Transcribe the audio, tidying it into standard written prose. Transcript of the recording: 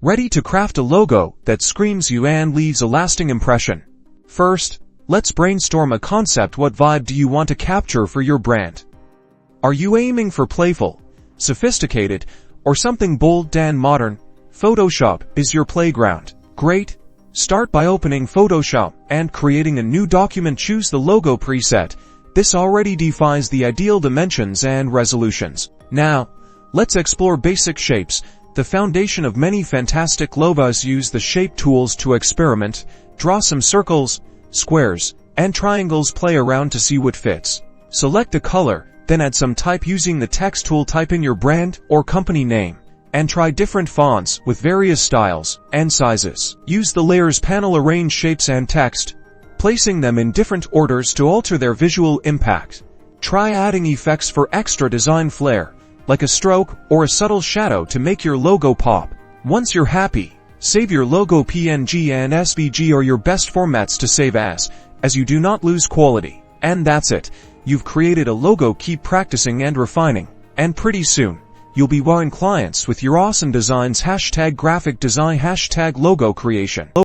Ready to craft a logo that screams you and leaves a lasting impression. First, let's brainstorm a concept. What vibe do you want to capture for your brand? Are you aiming for playful, sophisticated, or something bold and modern? Photoshop is your playground. Great! Start by opening Photoshop and creating a new document. Choose the logo preset. This already defines the ideal dimensions and resolutions. Now, let's explore basic shapes, the foundation of many fantastic logos. Use the shape tools to experiment. Draw some circles, squares, and triangles. Play around to see what fits. Select a color, then add some type using the text tool. Type in your brand or company name, and try different fonts with various styles and sizes. Use the Layers panel. Arrange shapes and text, placing them in different orders to alter their visual impact. Try adding effects for extra design flair, like a stroke or a subtle shadow to make your logo pop. Once you're happy, save your logo. PNG and SVG are your best formats to save as you do not lose quality. And that's it. You've created a logo. Keep practicing and refining, and pretty soon, you'll be wowing clients with your awesome designs. #graphic design #logo creation.